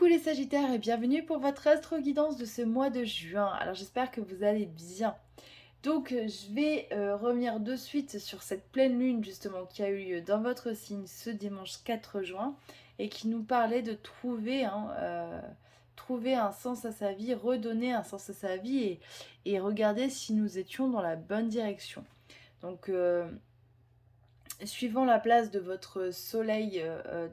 Coucou les Sagittaires et bienvenue pour votre astro-guidance de ce mois de juin. Alors j'espère que vous allez bien. Donc je vais revenir de suite sur cette pleine lune justement qui a eu lieu dans votre signe ce dimanche 4 juin et qui nous parlait de trouver un sens à sa vie, redonner un sens à sa vie et regarder si nous étions dans la bonne direction. Donc suivant la place de votre soleil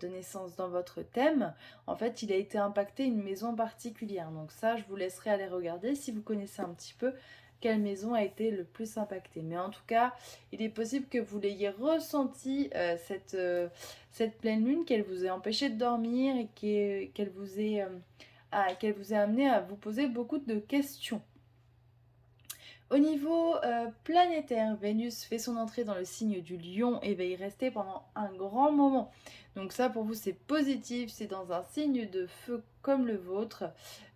de naissance dans votre thème, en fait, il a été impacté une maison particulière. Donc ça, je vous laisserai aller regarder si vous connaissez un petit peu quelle maison a été le plus impactée. Mais en tout cas, il est possible que vous l'ayez ressenti cette pleine lune, qu'elle vous ait empêché de dormir et qu'elle vous ait amené à vous poser beaucoup de questions. Au niveau planétaire, Vénus fait son entrée dans le signe du Lion et va y rester pendant un grand moment. Donc ça pour vous c'est positif, c'est dans un signe de feu comme le vôtre.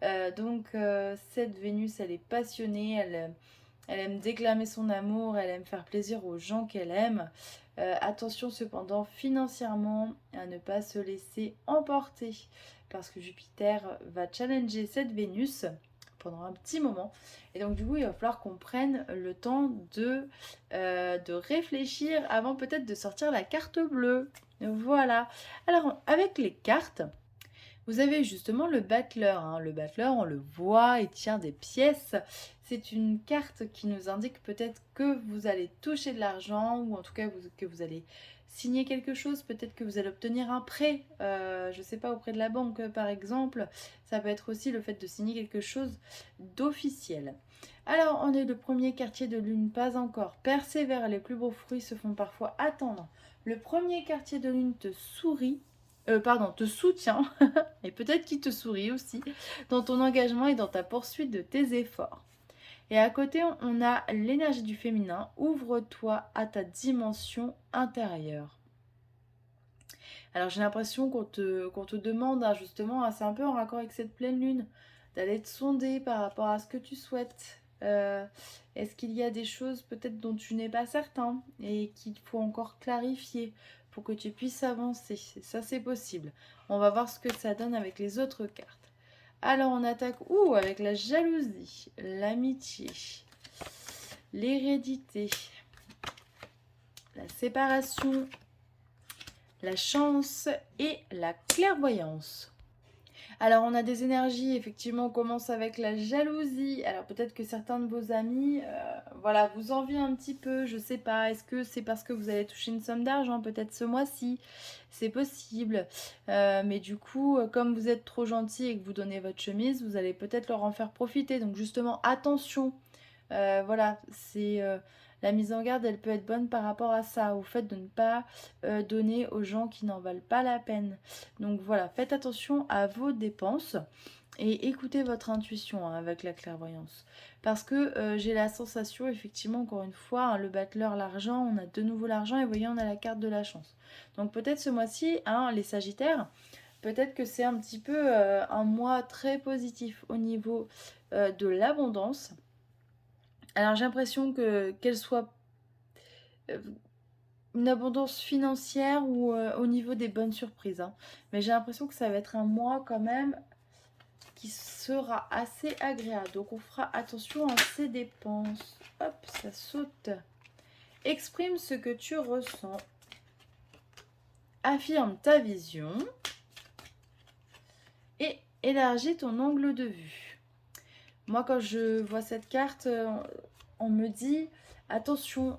Cette Vénus elle est passionnée, elle aime déclamer son amour, elle aime faire plaisir aux gens qu'elle aime. Attention cependant financièrement à ne pas se laisser emporter parce que Jupiter va challenger cette Vénus pendant un petit moment. Et donc du coup, il va falloir qu'on prenne le temps de réfléchir avant peut-être de sortir la carte bleue. Voilà. Alors, avec les cartes, vous avez justement le battleur. Le battleur, on le voit, il tient des pièces. C'est une carte qui nous indique peut-être que vous allez toucher de l'argent ou en tout cas que vous allez signer quelque chose. Peut-être que vous allez obtenir un prêt, je ne sais pas, auprès de la banque par exemple. Ça peut être aussi le fait de signer quelque chose d'officiel. Alors, on est le premier quartier de lune, pas encore. Persévère, les plus beaux fruits se font parfois attendre. Le premier quartier de lune te soutient, et peut-être qu'il te sourit aussi, dans ton engagement et dans ta poursuite de tes efforts. Et à côté, on a l'énergie du féminin. Ouvre-toi à ta dimension intérieure. Alors j'ai l'impression qu'on te demande justement, c'est un peu en raccord avec cette pleine lune, d'aller te sonder par rapport à ce que tu souhaites. Est-ce qu'il y a des choses peut-être dont tu n'es pas certain et qu'il faut encore clarifier pour que tu puisses avancer? Ça c'est possible. On va voir ce que ça donne avec les autres cartes. Alors on attaque avec la jalousie, l'amitié, l'hérédité, la séparation, la chance et la clairvoyance. Alors on a des énergies, effectivement on commence avec la jalousie. Alors peut-être que certains de vos amis vous envient un petit peu, je sais pas. Est-ce que c'est parce que vous allez toucher une somme d'argent peut-être ce mois-ci? C'est possible. Mais du coup, comme vous êtes trop gentil et que vous donnez votre chemise, vous allez peut-être leur en faire profiter. Donc justement, attention. C'est la mise en garde, elle peut être bonne par rapport à ça, au fait de ne pas donner aux gens qui n'en valent pas la peine. Donc voilà, faites attention à vos dépenses et écoutez votre intuition avec la clairvoyance. Parce que j'ai la sensation, effectivement, encore une fois, le battleur, l'argent, on a de nouveau l'argent et vous voyez, on a la carte de la chance. Donc peut-être ce mois-ci, les Sagittaires, peut-être que c'est un petit peu un mois très positif au niveau de l'abondance. Alors j'ai l'impression qu'elle soit une abondance financière ou au niveau des bonnes surprises. Mais j'ai l'impression que ça va être un mois quand même qui sera assez agréable. Donc on fera attention à ses dépenses. Hop, ça saute. Exprime ce que tu ressens. Affirme ta vision. Et élargis ton angle de vue. Moi quand je vois cette carte, on me dit attention,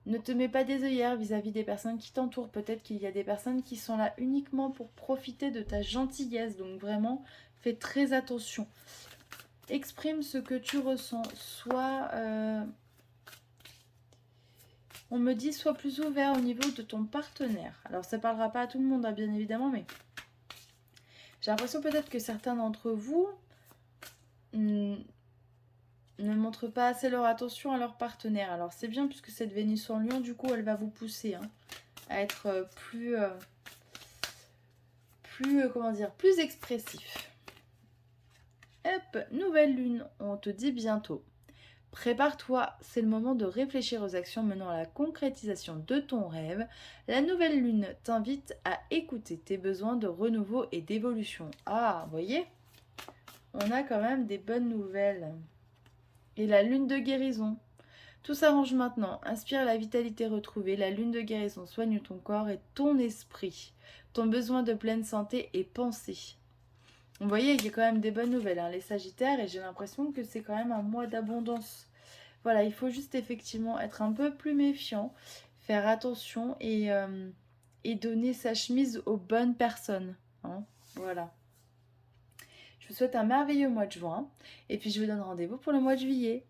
ne te mets pas des œillères vis-à-vis des personnes qui t'entourent. Peut-être qu'il y a des personnes qui sont là uniquement pour profiter de ta gentillesse. Donc vraiment, fais très attention. Exprime ce que tu ressens. On me dit, sois plus ouvert au niveau de ton partenaire. Alors ça ne parlera pas à tout le monde, bien évidemment, mais j'ai l'impression peut-être que certains d'entre vous ne montrent pas assez leur attention à leur partenaire. Alors c'est bien puisque cette Vénus en Lion, du coup, elle va vous pousser à être plus expressif. Hop, nouvelle lune, on te dit bientôt. Prépare-toi, c'est le moment de réfléchir aux actions menant à la concrétisation de ton rêve. La nouvelle lune t'invite à écouter tes besoins de renouveau et d'évolution. Ah, vous voyez, on a quand même des bonnes nouvelles. Et la lune de guérison. Tout s'arrange maintenant. Inspire la vitalité retrouvée. La lune de guérison soigne ton corps et ton esprit. Ton besoin de pleine santé est pensé. Vous voyez, il y a quand même des bonnes nouvelles, hein, les Sagittaires, et j'ai l'impression que c'est quand même un mois d'abondance. Voilà, il faut juste effectivement être un peu plus méfiant, faire attention et donner sa chemise aux bonnes personnes, hein. Voilà. Je vous souhaite un merveilleux mois de juin et puis je vous donne rendez-vous pour le mois de juillet.